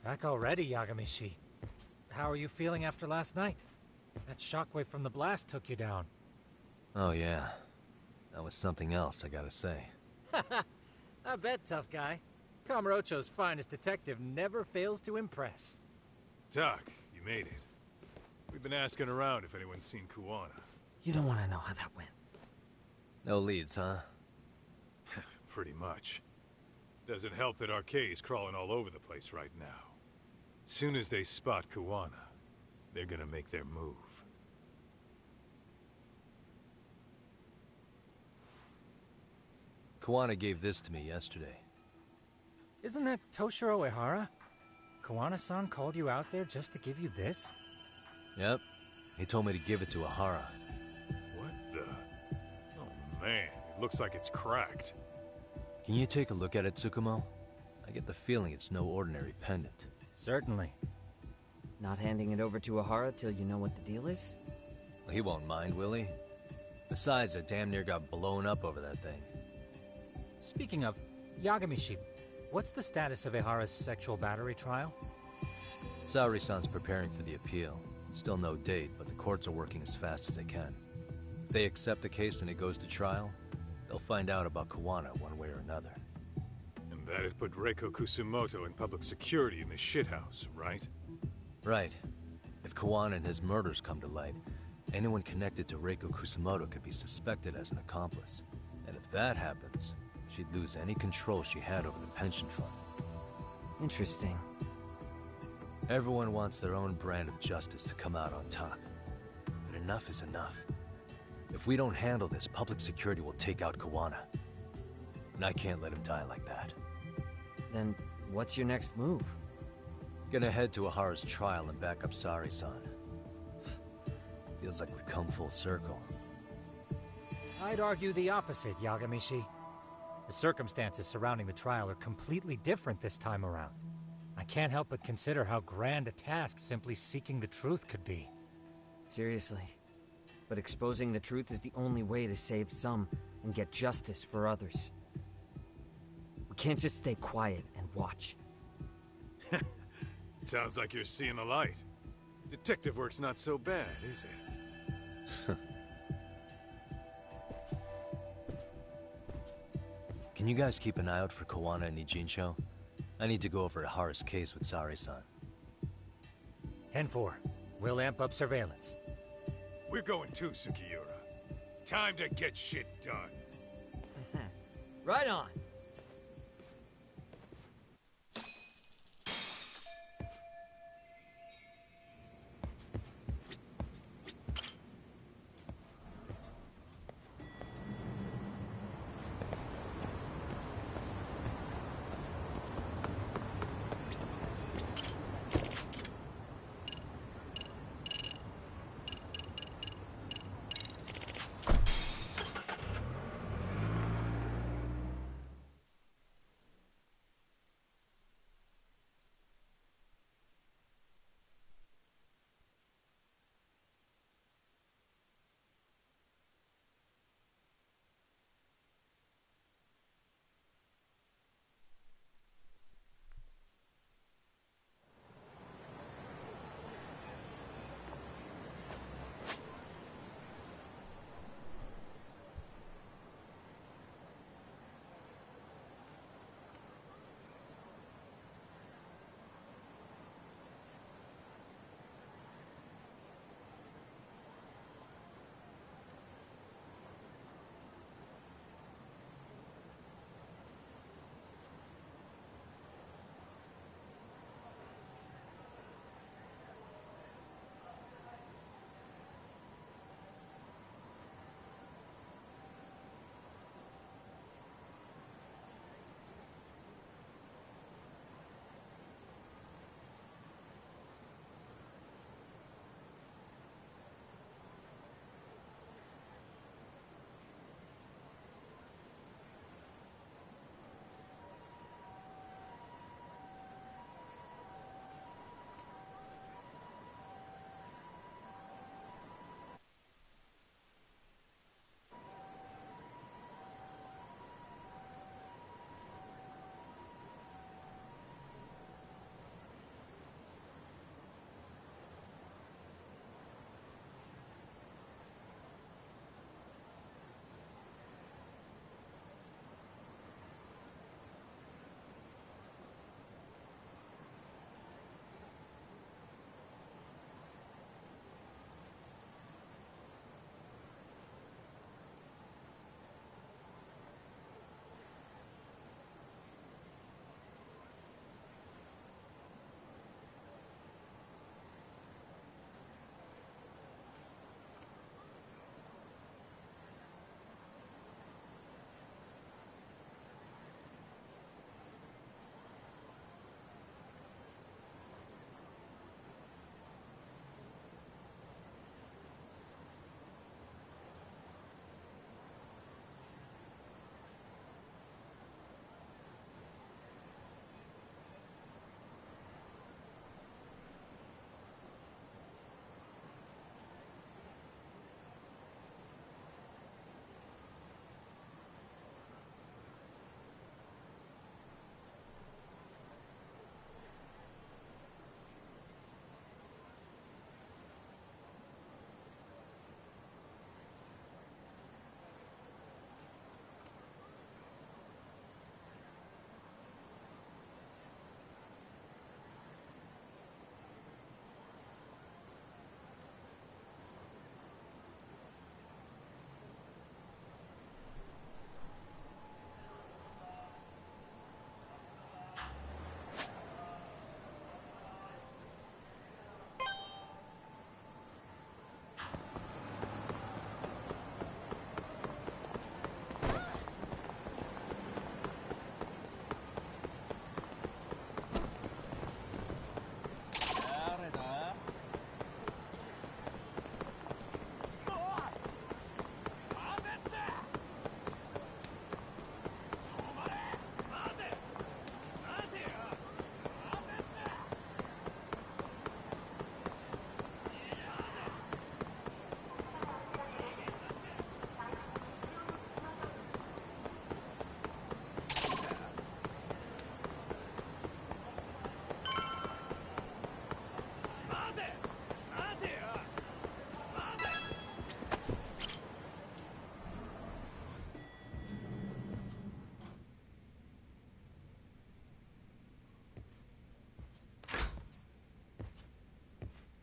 Back already, Yagamishi. How are you feeling after last night? That shockwave from the blast took you down. Oh yeah. That was something else, I gotta say. I bet, tough guy. Kamurocho's finest detective never fails to impress. Doc, you made it. We've been asking around if anyone's seen Kuwana. You don't want to know how that went. No leads, huh? Pretty much. Doesn't help that Arcade's crawling all over the place right now. Soon as they spot Kuwana, they're gonna make their move. Kuwana gave this to me yesterday. Isn't that Toshiro Ehara? Kawana-san called you out there just to give you this? Yep. He told me to give it to Ehara. What the? Oh man, it looks like it's cracked. Can you take a look at it, Tsukumo? I get the feeling it's no ordinary pendant. Certainly. Not handing it over to Ehara till you know what the deal is? Well, he won't mind, will he? Besides, I damn near got blown up over that thing. Speaking of, Yagamishi, what's the status of Ehara's sexual battery trial? Saori-san's preparing for the appeal. Still no date, but the courts are working as fast as they can. If they accept the case and it goes to trial, they'll find out about Kuwana one way or another. And that'd put Reiko Kusumoto in public security in this shithouse, right? Right. If Kuwana and his murders come to light, anyone connected to Reiko Kusumoto could be suspected as an accomplice. And if that happens, she'd lose any control she had over the pension fund. Interesting. Everyone wants their own brand of justice to come out on top. But enough is enough. If we don't handle this, public security will take out Kuwana. And I can't let him die like that. Then, what's your next move? Gonna head to Ehara's trial and back up Saori-san. Feels like we've come full circle. I'd argue the opposite, Yagamishi. The circumstances surrounding the trial are completely different this time around. I can't help but consider how grand a task simply seeking the truth could be. Seriously. But exposing the truth is the only way to save some and get justice for others. We can't just stay quiet and watch. Sounds like you're seeing the light. Detective work's not so bad, is it? Can you guys keep an eye out for Kuwana and Ijincho? I need to go over Ehara's case with Saori-san. 10-4. We'll amp up surveillance. We're going too, Sukiura. Time to get shit done. Right on.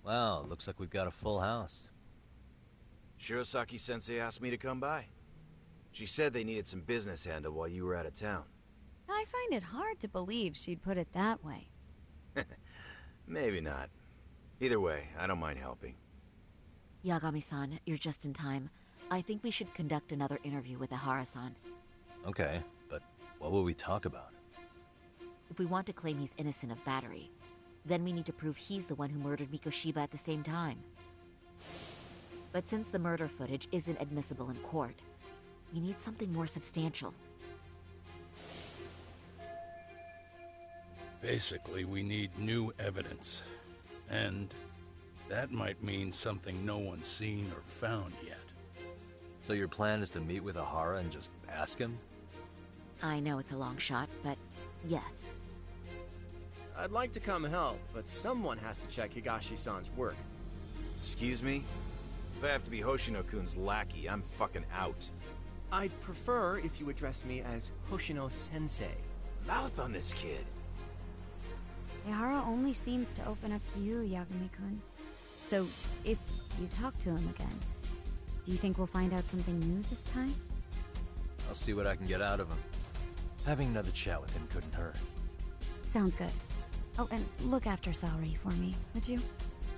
Wow, looks like we've got a full house. Shirosaki-sensei asked me to come by. She said they needed some business handled while you were out of town. I find it hard to believe she'd put it that way. Maybe not. Either way, I don't mind helping. Yagami-san, you're just in time. I think we should conduct another interview with Ihara-san. Okay, but what will we talk about? If we want to claim he's innocent of battery, then we need to prove he's the one who murdered Mikoshiba at the same time. But since the murder footage isn't admissible in court, we need something more substantial. Basically, we need new evidence. And that might mean something no one's seen or found yet. So your plan is to meet with Ihara and just ask him? I know it's a long shot, but yes. I'd like to come help, but someone has to check Higashi-san's work. Excuse me? If I have to be Hoshino-kun's lackey, I'm fucking out. I'd prefer if you address me as Hoshino-sensei. Mouth on this kid. Ihara only seems to open up to you, Yagami-kun. So, if you talk to him again, do you think we'll find out something new this time? I'll see what I can get out of him. Having another chat with him couldn't hurt. Sounds good. Oh, and look after Saori for me, would you?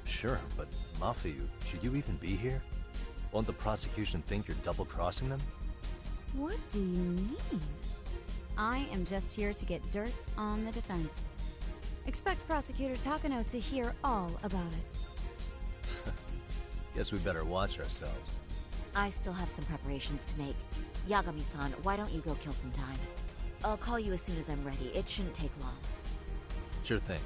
Sure, but Mafuyu, should you even be here? Won't the prosecution think you're double-crossing them? What do you mean? I am just here to get dirt on the defense. Expect Prosecutor Takano to hear all about it. Guess we better watch ourselves. I still have some preparations to make. Yagami-san, why don't you go kill some time? I'll call you as soon as I'm ready. It shouldn't take long. Sure thing.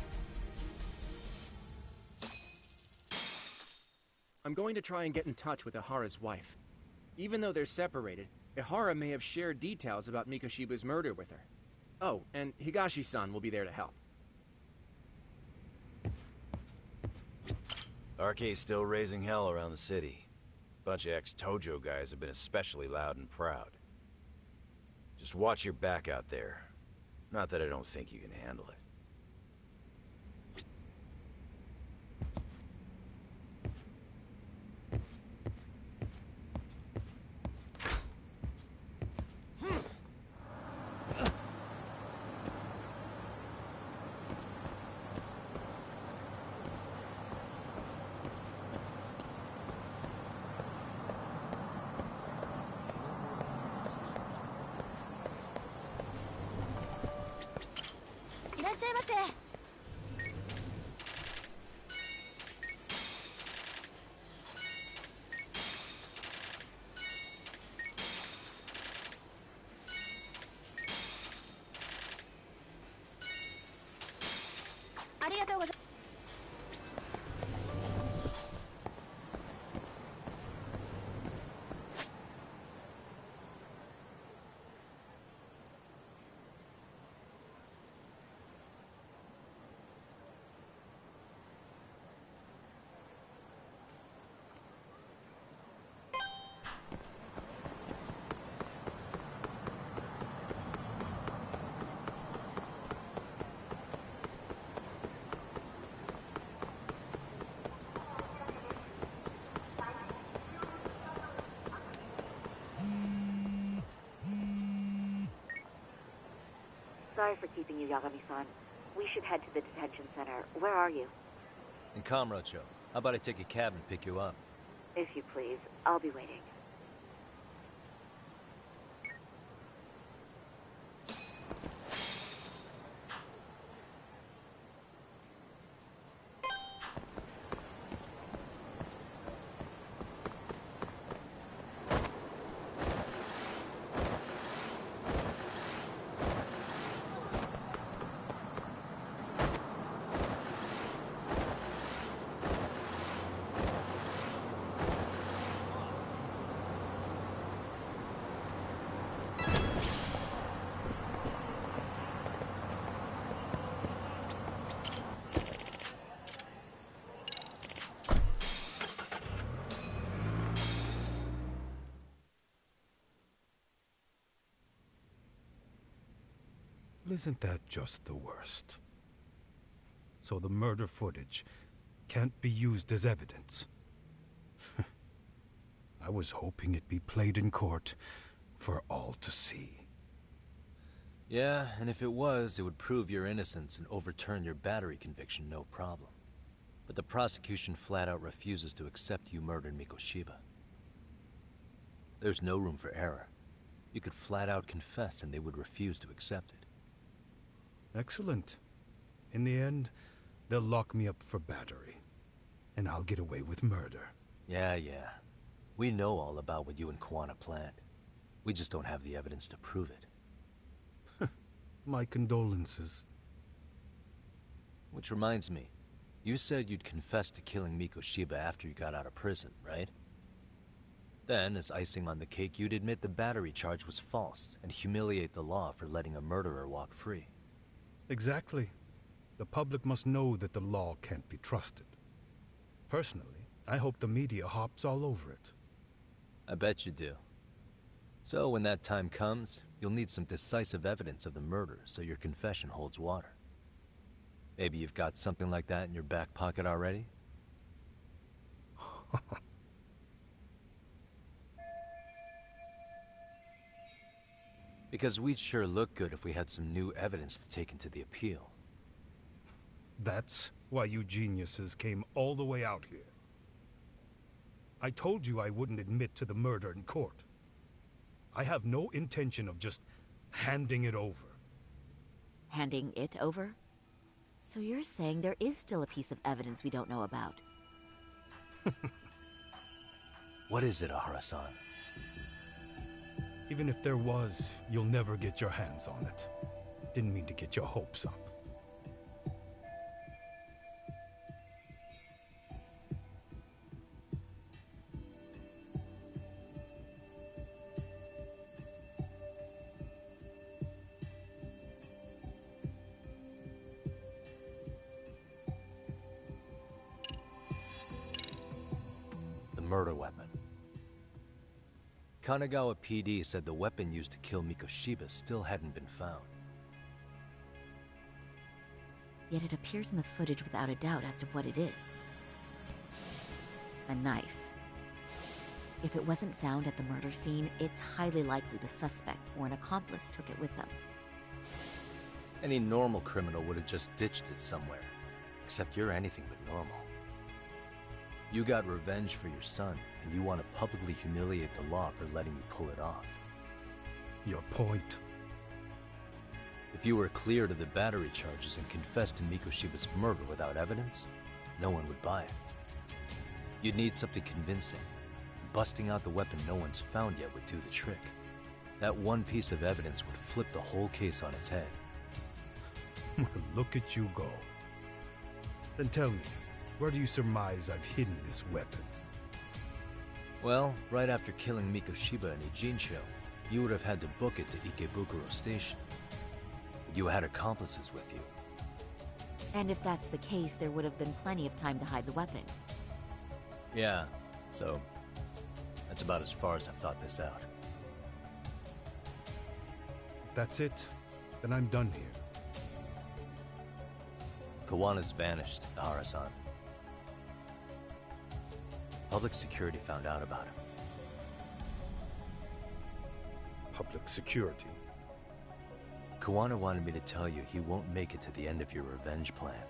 I'm going to try and get in touch with Ihara's wife. Even though they're separated, Ihara may have shared details about Mikoshiba's murder with her. Oh, and Higashi-san will be there to help. RK's still raising hell around the city. Bunch of ex-Tojo guys have been especially loud and proud. Just watch your back out there. Not that I don't think you can handle it. Sorry for keeping you, Yagami-san. We should head to the detention center. Where are you? In Kamurocho. How about I take a cab and pick you up? If you please. I'll be waiting. Isn't that just the worst? So the murder footage can't be used as evidence. I was hoping it'd be played in court for all to see. Yeah, and if it was, it would prove your innocence and overturn your battery conviction, no problem. But the prosecution flat out refuses to accept you murdered Mikoshiba. There's no room for error. You could flat out confess and they would refuse to accept it. Excellent. In the end, they'll lock me up for battery. And I'll get away with murder. Yeah. We know all about what you and Kuwana planned. We just don't have the evidence to prove it. My condolences. Which reminds me, you said you'd confess to killing Mikoshiba after you got out of prison, right? Then, as icing on the cake, you'd admit the battery charge was false and humiliate the law for letting a murderer walk free. Exactly. The public must know that the law can't be trusted. Personally, I hope the media hops all over it. I bet you do. So when that time comes, you'll need some decisive evidence of the murder so your confession holds water. Maybe you've got something like that in your back pocket already? Because we'd sure look good if we had some new evidence to take into the appeal. That's why you geniuses came all the way out here. I told you I wouldn't admit to the murder in court. I have no intention of just handing it over. Handing it over? So you're saying there is still a piece of evidence we don't know about? What is it, Ahara-san? Even if there was, you'll never get your hands on it. Didn't mean to get your hopes up. Murder weapon. Kanagawa PD said the weapon used to kill Mikoshiba still hadn't been found. Yet it appears in the footage without a doubt as to what it is. A knife. If it wasn't found at the murder scene, it's highly likely the suspect or an accomplice took it with them. Any normal criminal would have just ditched it somewhere. Except you're anything but normal. You got revenge for your son, and you want to publicly humiliate the law for letting you pull it off. Your point? If you were cleared of the battery charges and confessed to Mikoshiba's murder without evidence, no one would buy it. You'd need something convincing. Busting out the weapon no one's found yet would do the trick. That one piece of evidence would flip the whole case on its head. Look at you go. Then tell me, where do you surmise I've hidden this weapon? Well, right after killing Mikoshiba and Ijincho, you would have had to book it to Ikebukuro Station. You had accomplices with you. And if that's the case, there would have been plenty of time to hide the weapon. Yeah, so that's about as far as I've thought this out. If that's it, then I'm done here. Kawana's vanished, Ahara-san. Public security found out about him. Public security? Kuwana wanted me to tell you he won't make it to the end of your revenge plan.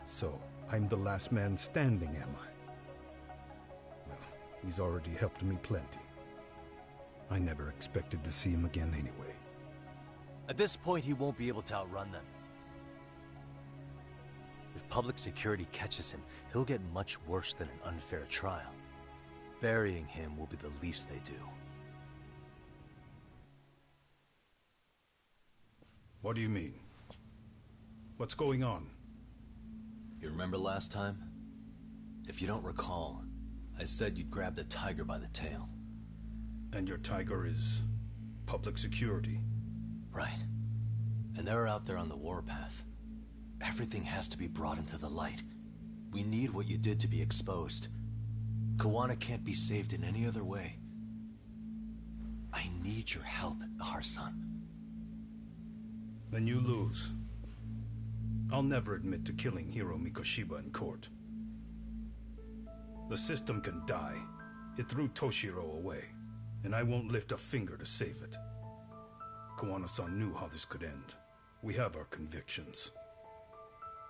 So, I'm the last man standing, am I? Well, he's already helped me plenty. I never expected to see him again anyway. At this point, he won't be able to outrun them. If public security catches him, he'll get much worse than an unfair trial. Burying him will be the least they do. What do you mean? What's going on? You remember last time? If you don't recall, I said you'd grab the tiger by the tail. And your tiger is public security? Right. And they're out there on the warpath. Everything has to be brought into the light. We need what you did to be exposed. Kuwana can't be saved in any other way. I need your help, Ahara-san. Then you lose. I'll never admit to killing Hiro Mikoshiba in court. The system can die. It threw Toshiro away, and I won't lift a finger to save it. Kowana-san knew how this could end. We have our convictions.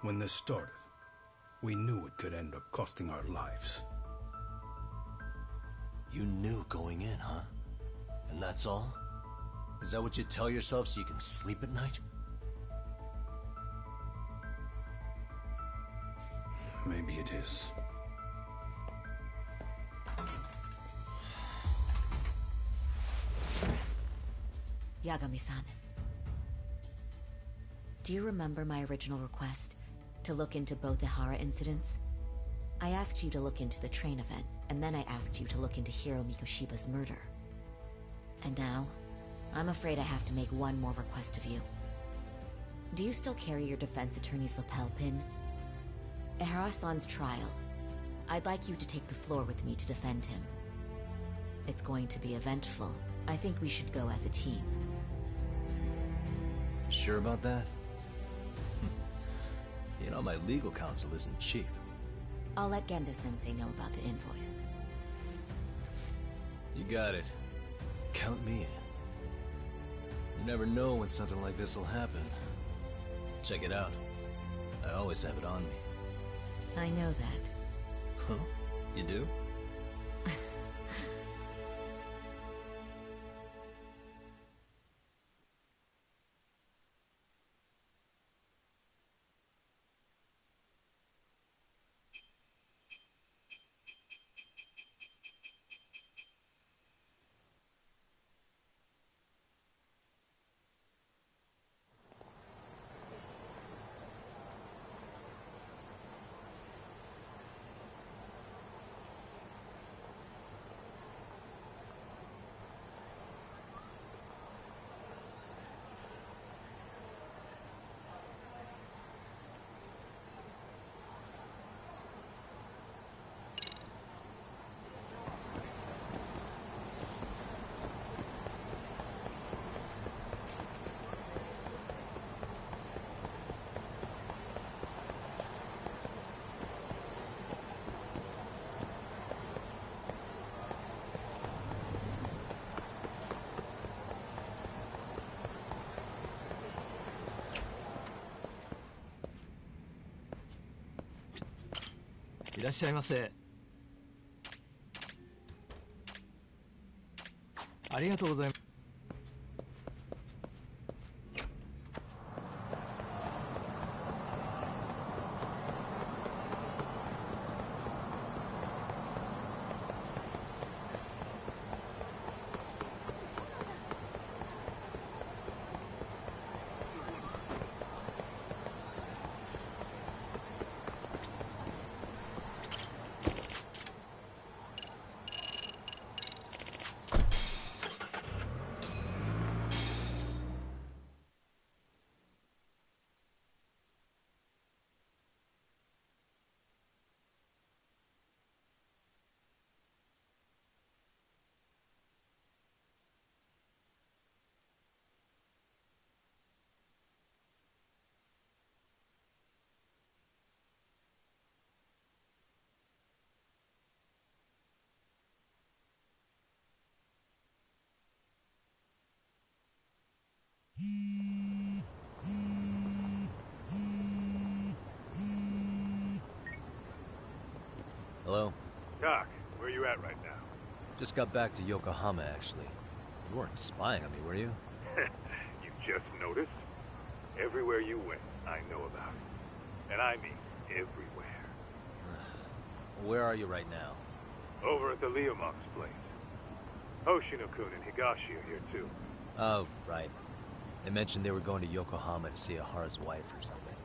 When this started, we knew it could end up costing our lives. You knew going in, huh? And that's all? Is that what you tell yourself so you can sleep at night? Maybe it is. Yagami-san. Do you remember my original request? To look into both the Hara incidents? I asked you to look into the train event, and then I asked you to look into Hiro Mikoshiba's murder. And now, I'm afraid I have to make one more request of you. Do you still carry your defense attorney's lapel pin? Ehara-san's trial. I'd like you to take the floor with me to defend him. It's going to be eventful. I think we should go as a team. Sure about that? You know, my legal counsel isn't cheap. I'll let Genda-sensei know about the invoice. You got it. Count me in. You never know when something like this will happen. Check it out. I always have it on me. I know that. Huh? You do?いらっしゃいませ。ありがとうございます。Hello? Doc, where you at right now? Just got back to Yokohama, actually. You weren't spying on me, were you? You just noticed? Everywhere you went, I know about it. And I mean everywhere. Where are you right now? Over at the Leomont's place. Hoshino-kun and Higashi are here too. Oh, right. They mentioned they were going to Yokohama to see Ahara's wife or something.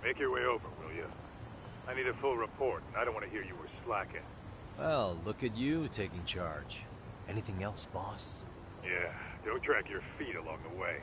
Make your way over, will you? I need a full report, and I don't want to hear you were slacking. Well, look at you taking charge. Anything else, boss? Yeah, don't drag your feet along the way.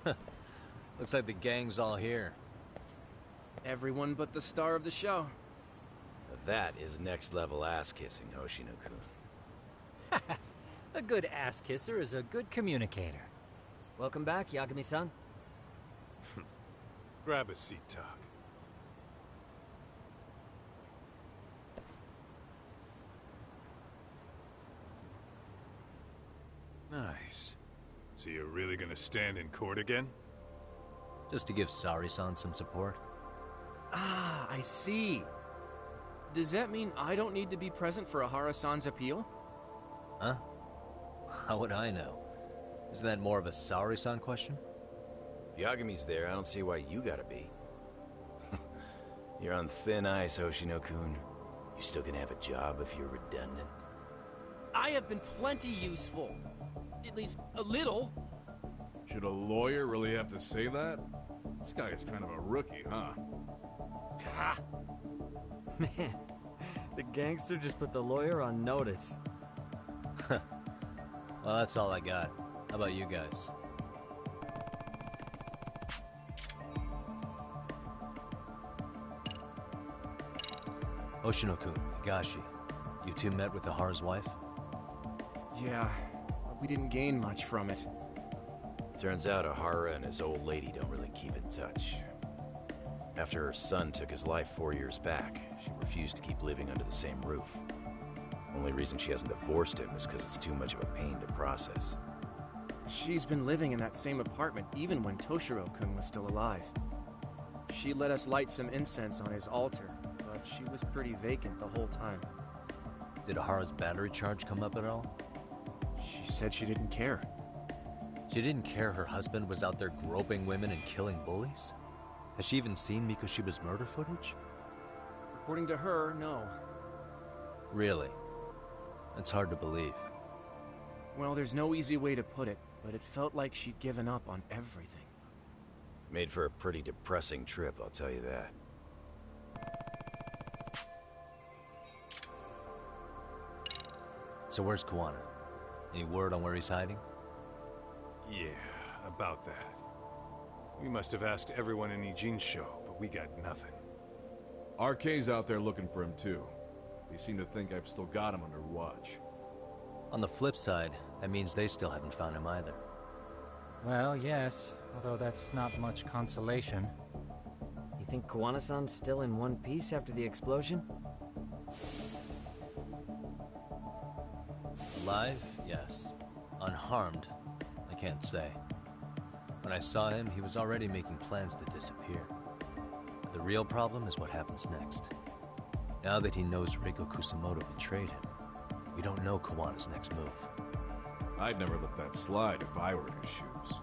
Looks like the gang's all here. Everyone but the star of the show. That is next-level ass-kissing, Hoshino-kun. A good ass kisser is a good communicator. Welcome back, Yagami-san. Grab a seat, Tak. Nice. So you're really gonna stand in court again? Just to give Sari-san some support. Ah, I see. Does that mean I don't need to be present for Ahara-san's appeal? Huh? How would I know? Isn't that more of a Sari-san question? If Yagami's there, I don't see why you gotta be. You're on thin ice, Hoshino-kun. You still gonna have a job if you're redundant? I have been plenty useful. At least a little. Should a lawyer really have to say that? This guy is kind of a rookie, huh? Ah. Man, the gangster just put the lawyer on notice. Well, that's all I got. How about you guys? Hoshino-kun, Higashi, you two met with Ahara's wife? Yeah, we didn't gain much from it. Turns out Ahara and his old lady don't really keep in touch. After her son took his life 4 years back, she refused to keep living under the same roof. Only reason she hasn't divorced him is because it's too much of a pain to process. She's been living in that same apartment even when Toshiro-kun was still alive. She let us light some incense on his altar, but she was pretty vacant the whole time. Did Ahara's battery charge come up at all? She said she didn't care. She didn't care her husband was out there groping women and killing bullies? Has she even seen Mikoshiba's murder footage? According to her, no. Really? That's hard to believe. Well, there's no easy way to put it, but it felt like she'd given up on everything. Made for a pretty depressing trip, I'll tell you that. So where's Kawana? Any word on where he's hiding? Yeah, about that. We must have asked everyone in Ijin's show, but we got nothing. RK's out there looking for him too. They seem to think I've still got him under watch. On the flip side, that means they still haven't found him either. Well, yes, although that's not much consolation. You think Kawana-san's still in one piece after the explosion? Alive? Yes. Unharmed? I can't say. When I saw him, he was already making plans to disappear. The real problem is what happens next. Now that he knows Reiko Kusamoto betrayed him, we don't know Kawana's next move. I'd never let that slide if I were in his shoes.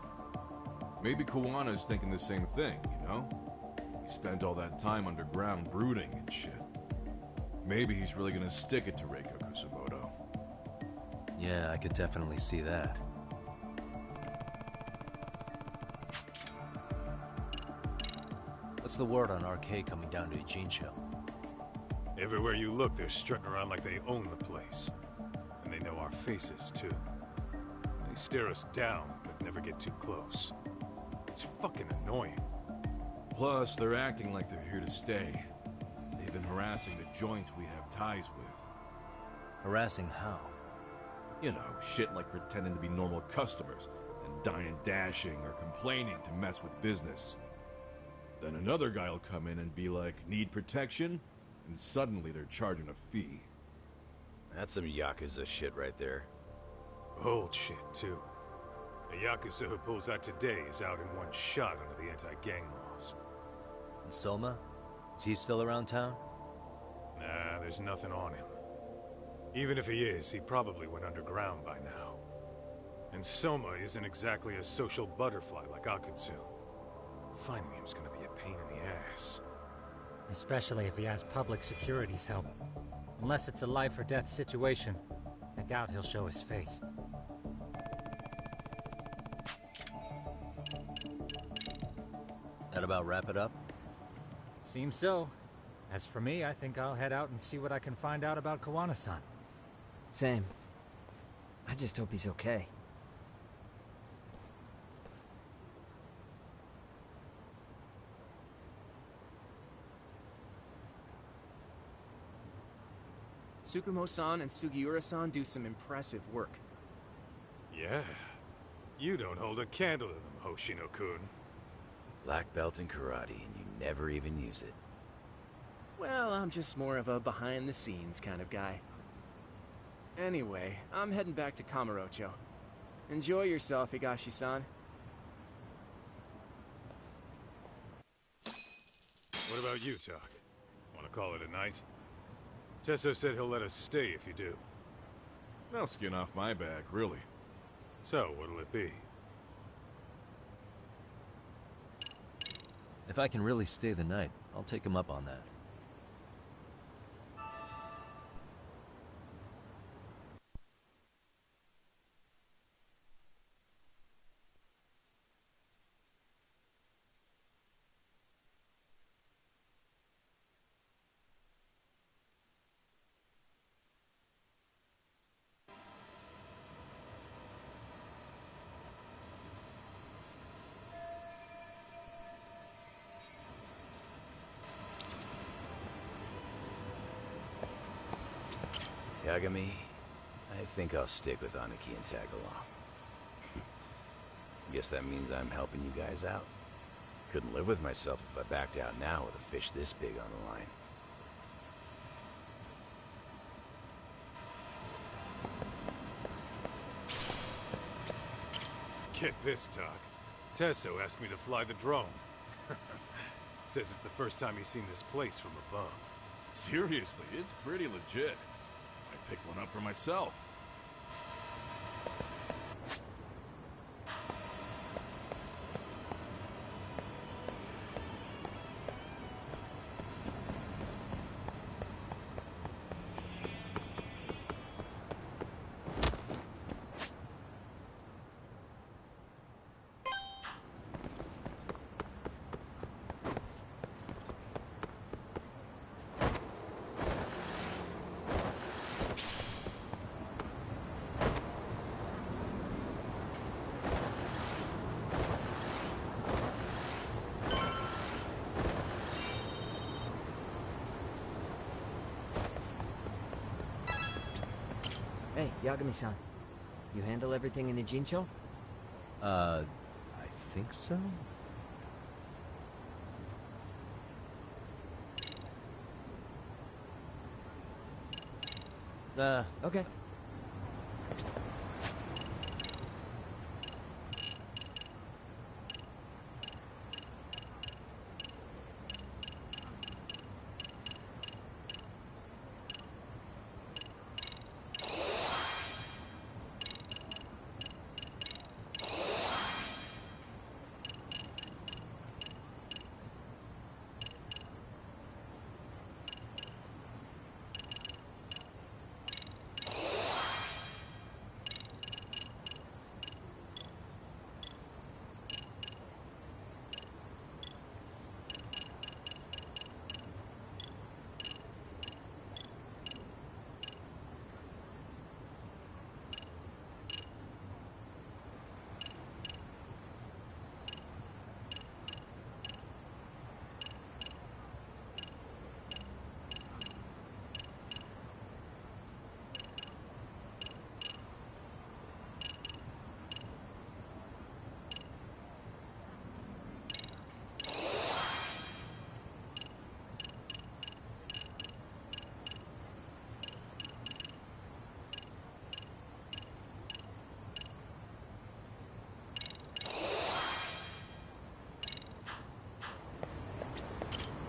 Maybe Kawana's thinking the same thing, you know? He spent all that time underground brooding and shit. Maybe he's really gonna stick it to Reiko Kusamoto. Yeah, I could definitely see that. What's the word on RK coming down to Ijincho? Everywhere you look, they're strutting around like they own the place. And they know our faces, too. They stare us down, but never get too close. It's fucking annoying. Plus, they're acting like they're here to stay. They've been harassing the joints we have ties with. Harassing how? You know, shit like pretending to be normal customers and dying dashing or complaining to mess with business. Then another guy will come in and be like, need protection? And suddenly they're charging a fee. That's some Yakuza shit right there. Old shit, too. A Yakuza who pulls out today is out in one shot under the anti-gang laws. And Soma? Is he still around town? Nah, there's nothing on him. Even if he is, he probably went underground by now. And Soma isn't exactly a social butterfly like Akutsu. Finding him's gonna be a pain in the ass. Especially if he has public security's help. Unless it's a life or death situation, I doubt he'll show his face. That about wrap it up? Seems so. As for me, I think I'll head out and see what I can find out about Kawana-san. Same. I just hope he's okay. Tsukumo-san and Sugiura-san do some impressive work. Yeah. You don't hold a candle to them, Hoshino-kun. Black belt in karate, and you never even use it. Well, I'm just more of a behind-the-scenes kind of guy. Anyway, I'm heading back to Kamurocho. Enjoy yourself, Higashi-san. What about you, Tak? Want to call it a night? Tesso said he'll let us stay if you do. No skin off my back, really. So, what'll it be? If I can really stay the night, I'll take him up on that. Yagami, I think I'll stick with Aniki and tag along. Guess that means I'm helping you guys out. Couldn't live with myself if I backed out now with a fish this big on the line. Get this, Tak. Tesso asked me to fly the drone. Says it's the first time he's seen this place from above. Seriously, it's pretty legit. I picked one up for myself. Hey, Yagami-san. You handle everything in the Jincho? I think so? Okay.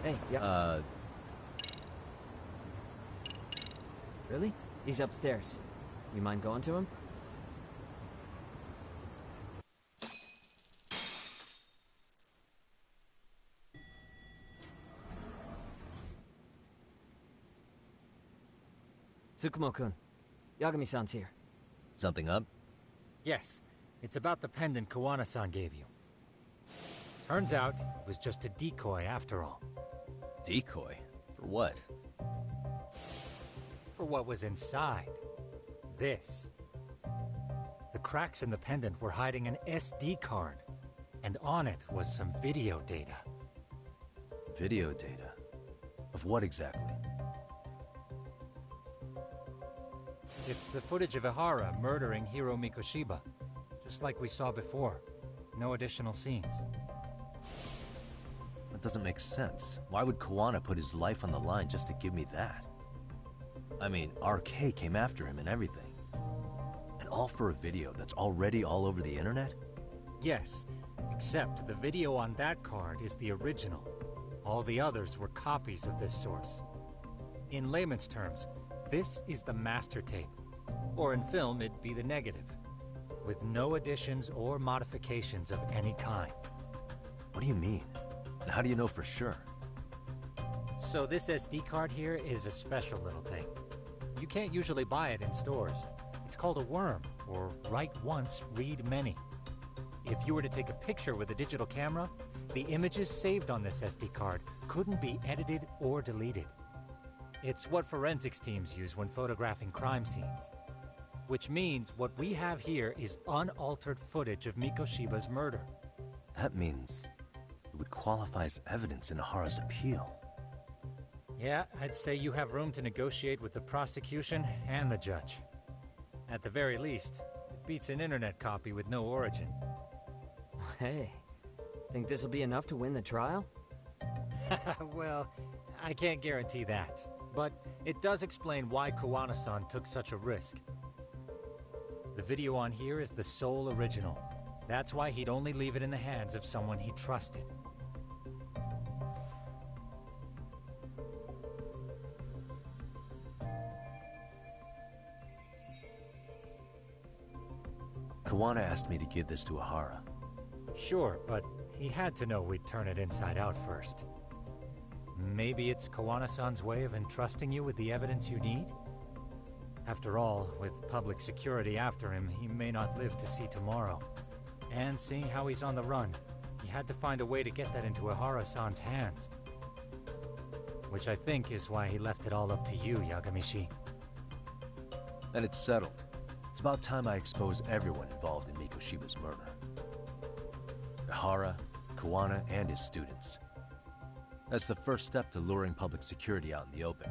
Hey, yeah. Really? He's upstairs. You mind going to him? Tsukumo-kun, Yagami-san's here. Something up? Yes, it's about the pendant Kawana-san gave you. Turns out, it was just a decoy after all. Decoy? For what? For what was inside. This. The cracks in the pendant were hiding an SD card, and on it was some video data. Video data? Of what exactly? It's the footage of Ihara murdering Hiro Mikoshiba, just like we saw before. No additional scenes. That doesn't make sense. Why would Kawana put his life on the line just to give me that? I mean, RK came after him and everything. And all for a video that's already all over the internet? Yes, except the video on that card is the original. All the others were copies of this source. In layman's terms, this is the master tape. Or in film, it'd be the negative. With no additions or modifications of any kind. What do you mean? And how do you know for sure? So this SD card here is a special little thing. You can't usually buy it in stores. It's called a worm, or write once, read many. If you were to take a picture with a digital camera, the images saved on this SD card couldn't be edited or deleted. It's what forensics teams use when photographing crime scenes. Which means what we have here is unaltered footage of Mikoshiba's murder. That means it would qualify as evidence in Ihara's appeal. Yeah, I'd say you have room to negotiate with the prosecution and the judge. At the very least, it beats an internet copy with no origin. Hey, think this'll be enough to win the trial? Well, I can't guarantee that, but it does explain why Kawana-san took such a risk. The video on here is the sole original. That's why he'd only leave it in the hands of someone he trusted. Kawana asked me to give this to Ihara. Sure, but he had to know we'd turn it inside out first. Maybe it's Kawana-san's way of entrusting you with the evidence you need? After all, with public security after him, he may not live to see tomorrow. And seeing how he's on the run, he had to find a way to get that into Ihara-san's hands. Which I think is why he left it all up to you, Yagamishi. Then it's settled. It's about time I expose everyone involved in Mikoshiba's murder. Ihara, Kawana, and his students. That's the first step to luring public security out in the open.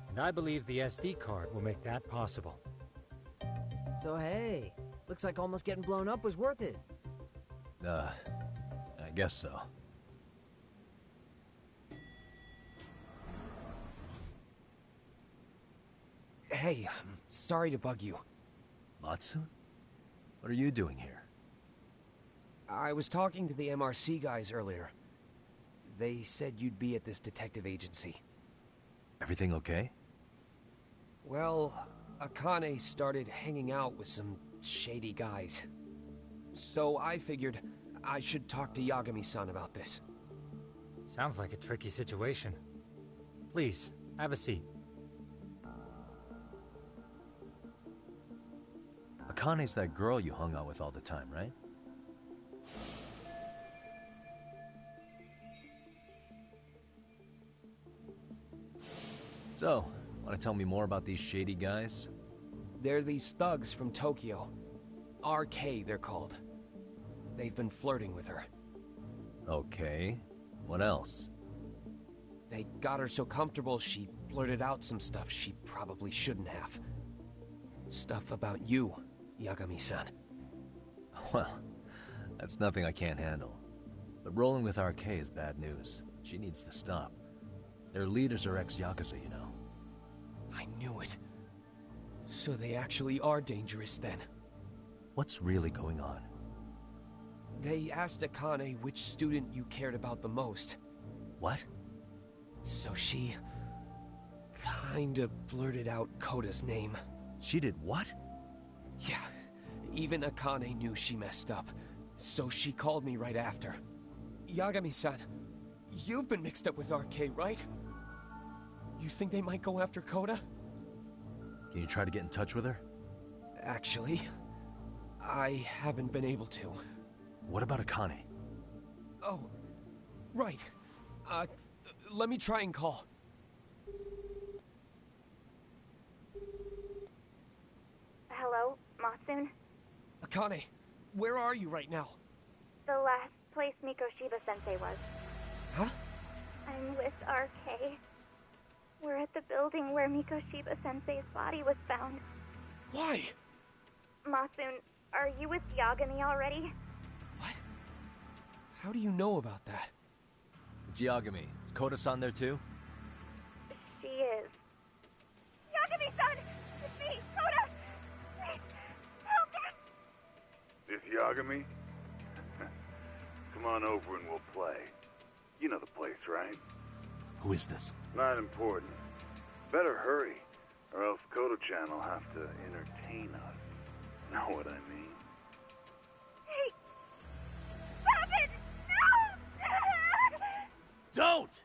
And I believe the SD card will make that possible. So hey, looks like almost getting blown up was worth it. I guess so. Hey, I'm sorry to bug you. Matsu? What are you doing here? I was talking to the MRC guys earlier. They said you'd be at this detective agency. Everything okay? Well, Akane started hanging out with some shady guys. So I figured I should talk to Yagami-san about this. Sounds like a tricky situation. Please, have a seat. Akane's that girl you hung out with all the time, right? So, want to tell me more about these shady guys? They're these thugs from Tokyo. RK, they're called. They've been flirting with her. Okay. What else? They got her so comfortable she blurted out some stuff she probably shouldn't have. Stuff about you, Yagami-san. Well, that's nothing I can't handle. But rolling with RK is bad news. She needs to stop. Their leaders are ex-Yakuza, you know. I knew it. So they actually are dangerous then. What's really going on? They asked Akane which student you cared about the most. What? So she kinda blurted out Koda's name. She did what? Yeah, even Akane knew she messed up. So she called me right after. Yagami-san, you've been mixed up with RK, right? You think they might go after Koda? Can you try to get in touch with her? Actually, I haven't been able to. What about Akane? Oh, right. Let me try and call. Hello, Matsun? Akane, where are you right now? The last place Mikoshiba-sensei was. Huh? I'm with RK. We're at the building where Mikoshiba-sensei's body was found. Why? Masun, are you with Yagami already? How do you know about that? It's Yagami. Is Koda-san there too? She is. Yagami-san! It's me, Koda! Please, help me! This Yagami? Come on over and we'll play. You know the place, right? Who is this? Not important. Better hurry, or else Kodo-chan will have to entertain us. Know what I mean? Hey! Stop it! No! Don't!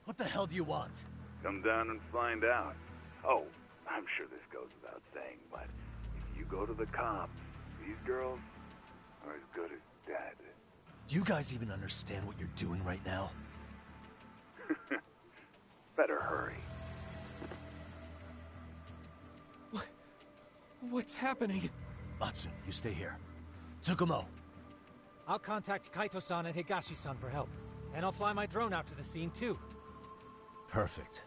What the hell do you want? Come down and find out. Oh, I'm sure this goes without saying, but if you go to the cops, these girls are as good as dead. Do you guys even understand what you're doing right now? Better hurry. What's happening? Matsu, you stay here. Tsukumo. I'll contact Kaito-san and Higashi-san for help. And I'll fly my drone out to the scene, too. Perfect.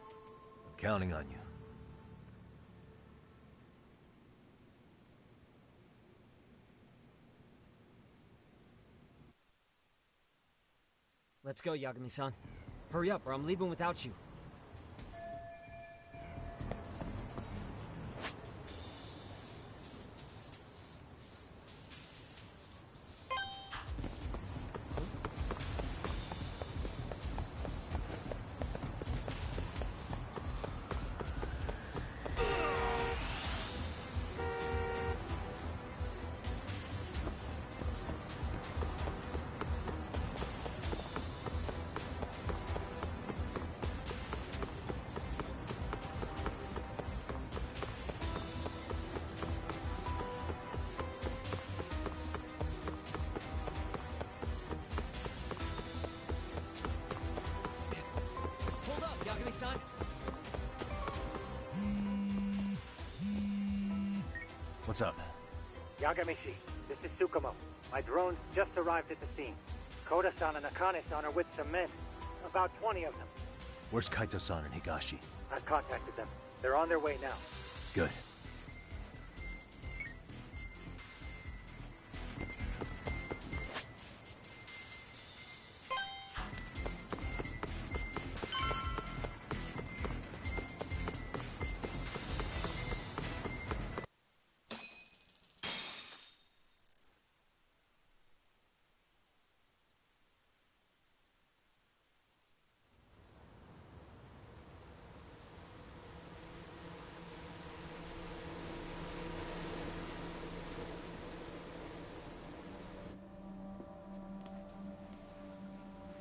I'm counting on you. Let's go, Yagami-san. Hurry up, or I'm leaving without you. What's up? Yagamishi, this is Tsukumo. My drones just arrived at the scene. Koda-san and Akane-san are with some men. About 20 of them. Where's Kaito-san and Higashi? I've contacted them. They're on their way now. Good.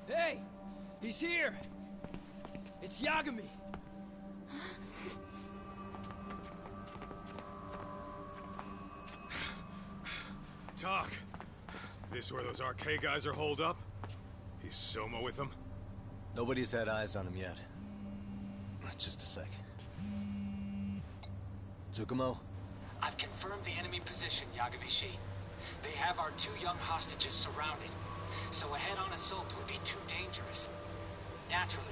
Hey! He's here! It's Yagami! Talk. This where those RK guys are holed up? He's Soma with them? Nobody's had eyes on him yet. Just a sec. Tsukumo? I've confirmed the enemy position, Yagami-shi. They have our 2 young hostages surrounded, so a head-on assault would be too dangerous. Naturally,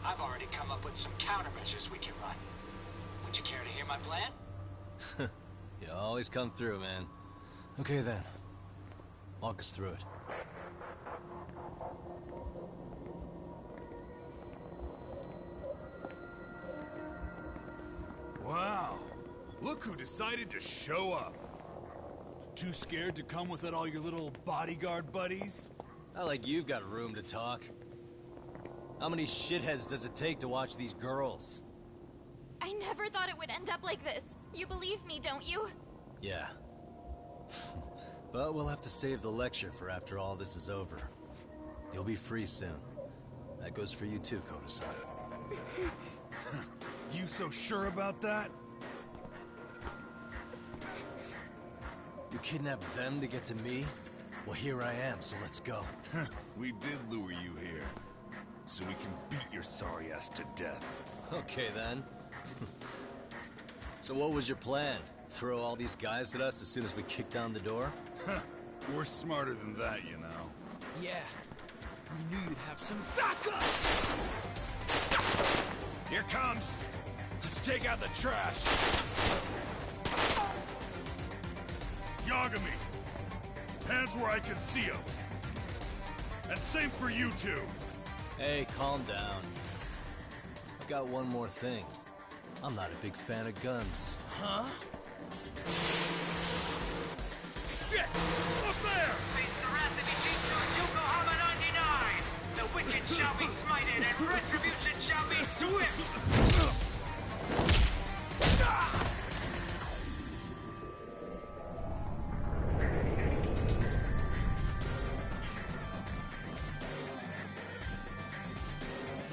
I've already come up with some countermeasures we can run. Would you care to hear my plan? You always come through, man. Okay then. Walk us through it. Wow. Look who decided to show up. Too scared to come with all your little bodyguard buddies? Not like you've got room to talk. How many shitheads does it take to watch these girls? I never thought it would end up like this. You believe me, don't you? Yeah. But we'll have to save the lecture for after all this is over. You'll be free soon. That goes for you too, Koda-san. You so sure about that? You kidnapped them to get to me? Well, here I am, so let's go. We did lure you here. So we can beat your sorry ass to death. Okay, then. So what was your plan? Throw all these guys at us as soon as we kick down the door? We're smarter than that, you know. Yeah. We knew you'd have some backup! Here comes! Let's take out the trash! Yagami! Hands where I can see them! And same for you two! Hey, calm down. I've got one more thing. I'm not a big fan of guns. Huh? Shit! Up there! Yokohama 99! The wicked shall be smited and retribution shall be swift!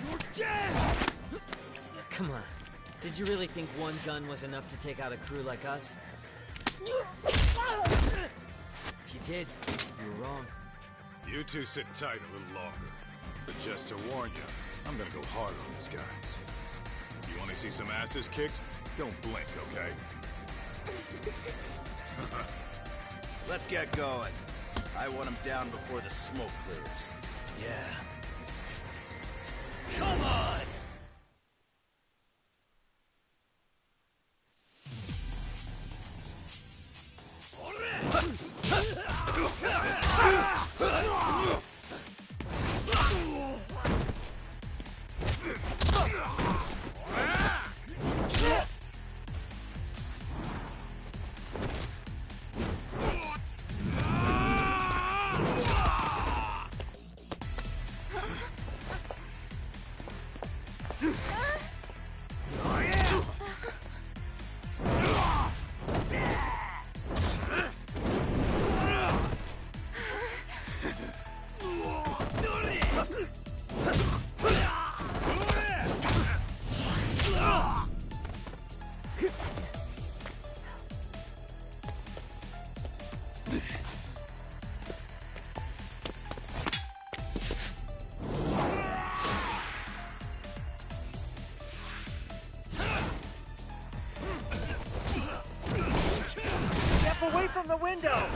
You're dead! Come on. Did you really think one gun was enough to take out a crew like us? If you did, you were wrong. You two sit tight a little longer. But just to warn you, I'm gonna go hard on these guys. You wanna see some asses kicked? Don't blink, okay? Let's get going. I want him down before the smoke clears. Yeah. Come on! Step away from the window!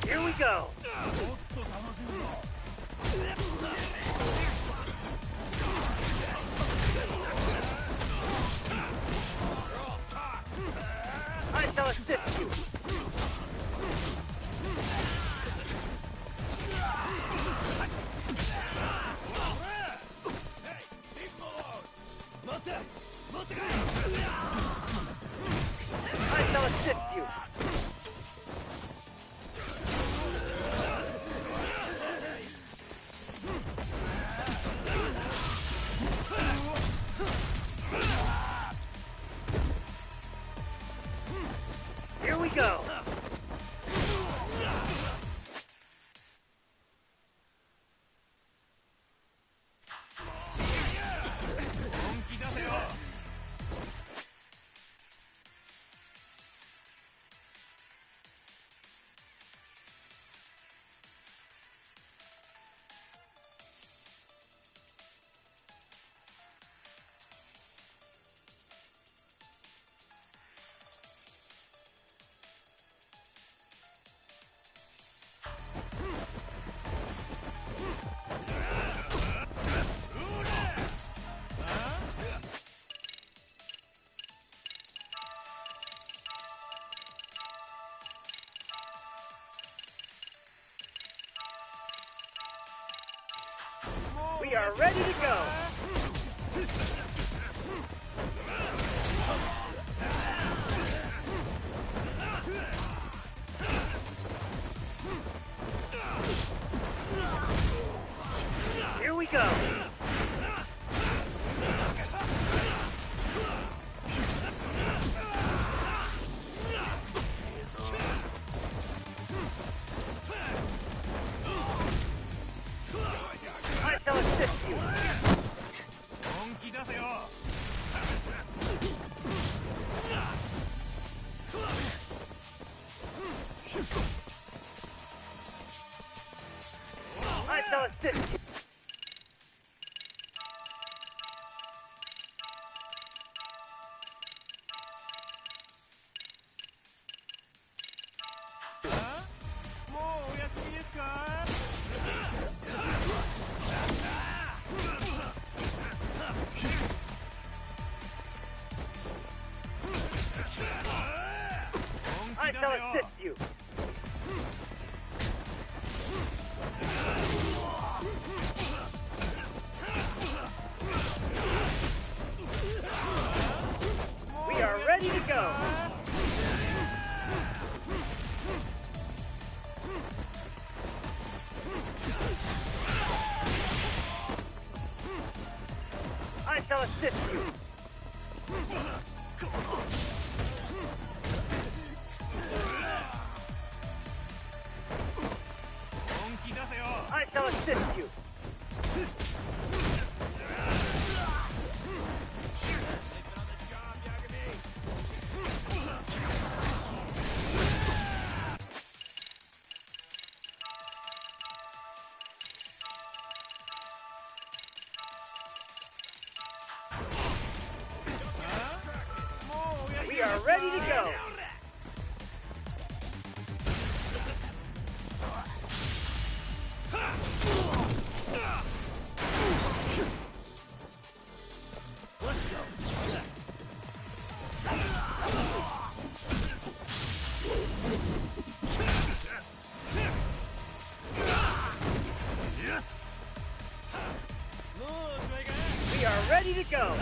Here we go! I shall assist you! I shall assist you! Here we go! We are ready to go! Here we go! I shall assist you! I shall assist you! I shall assist you. We are ready to go. I shall assist you. I shall assist you. We are ready to go. Let's go. We are ready to go.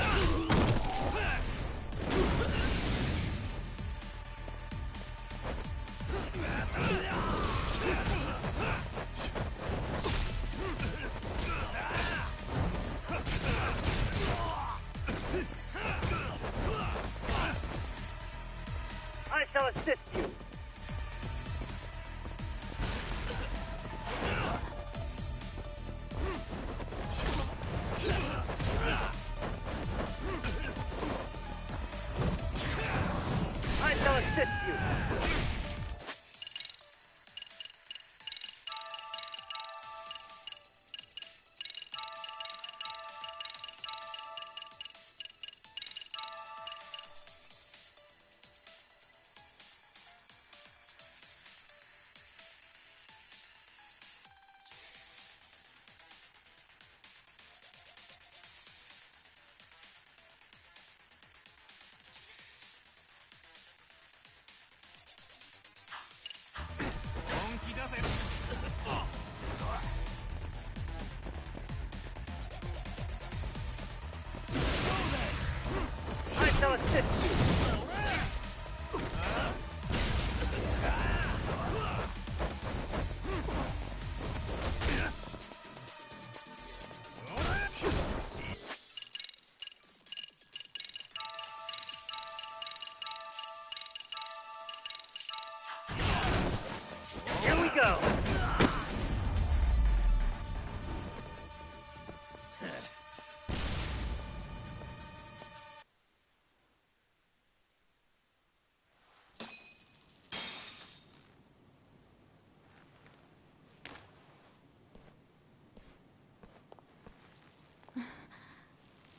I shall assist you. I shall assist you. I shall assist you. Here we go.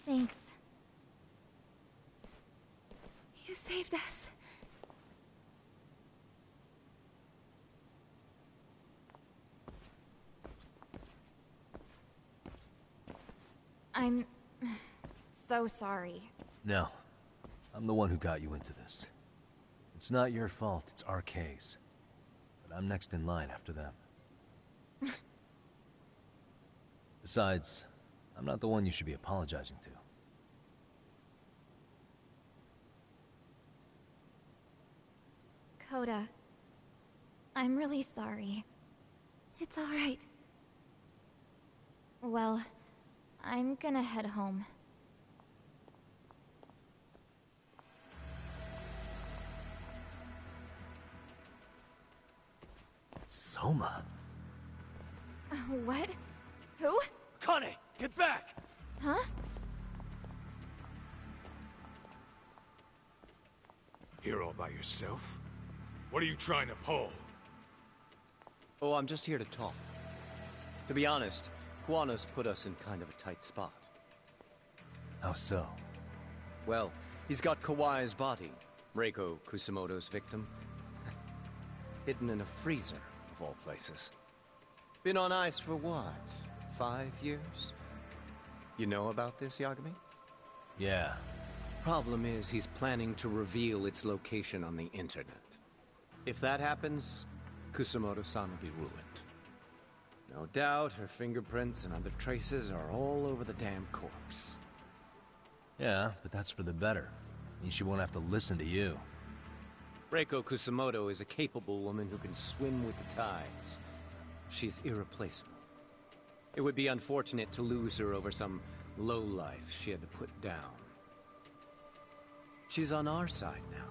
Thanks. You saved us. I'm so sorry. No. I'm the one who got you into this. It's not your fault, it's RK's. But I'm next in line after them. Besides, I'm not the one you should be apologizing to. Coda, I'm really sorry. It's all right. Well, I'm gonna head home. Soma? What? Who? Kane, get back! Huh? Here all by yourself? What are you trying to pull? Oh, I'm just here to talk. To be honest, Kuwano's put us in kind of a tight spot. How so? Well, he's got Kawai's body, Reiko Kusamoto's victim, hidden in a freezer, of all places. Been on ice for what? 5 years? You know about this, Yagami? Yeah. Problem is, he's planning to reveal its location on the internet. If that happens, Kusumoto-san will be ruined. No doubt her fingerprints and other traces are all over the damn corpse. Yeah, but that's for the better. Means she won't have to listen to you. Reiko Kusumoto is a capable woman who can swim with the tides. She's irreplaceable. It would be unfortunate to lose her over some lowlife she had to put down. She's on our side now,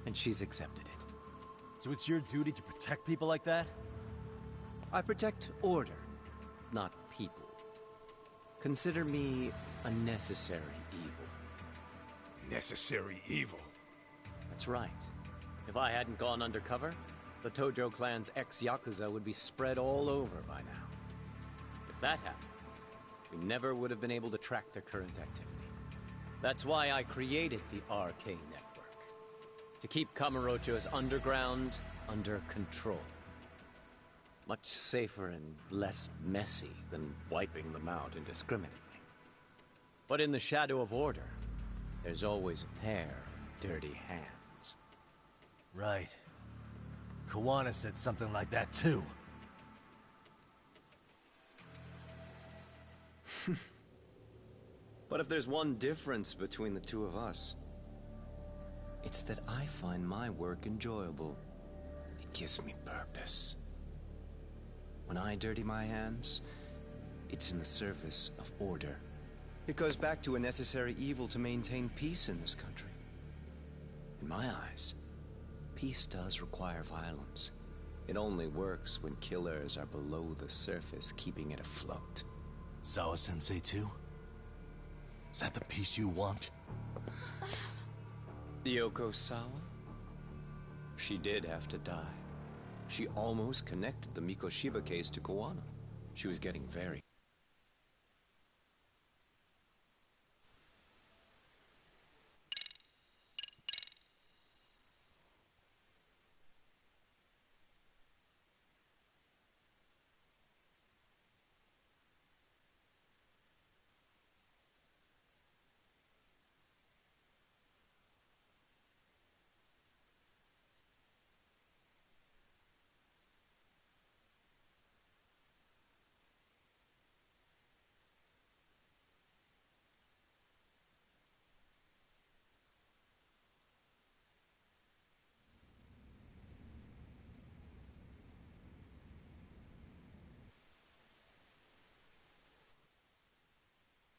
and she's accepted it. So it's your duty to protect people like that? I protect order, not people. Consider me a necessary evil. Necessary evil? That's right. If I hadn't gone undercover, the Tojo clan's ex-Yakuza would be spread all over by now. If that happened, we never would have been able to track their current activity. That's why I created the RK Network. To keep Kamurocho's underground under control. Much safer and less messy than wiping them out indiscriminately. But in the shadow of order, there's always a pair of dirty hands. Right. Kawana said something like that too. But if there's one difference between the two of us, it's that I find my work enjoyable. It gives me purpose. When I dirty my hands, it's in the service of order. It goes back to a necessary evil to maintain peace in this country. In my eyes, peace does require violence. It only works when killers are below the surface, keeping it afloat. Sawa-sensei too? Is that the peace you want? Yoko Sawa? She did have to die. She almost connected the Mikoshiba case to Kawana. She was getting very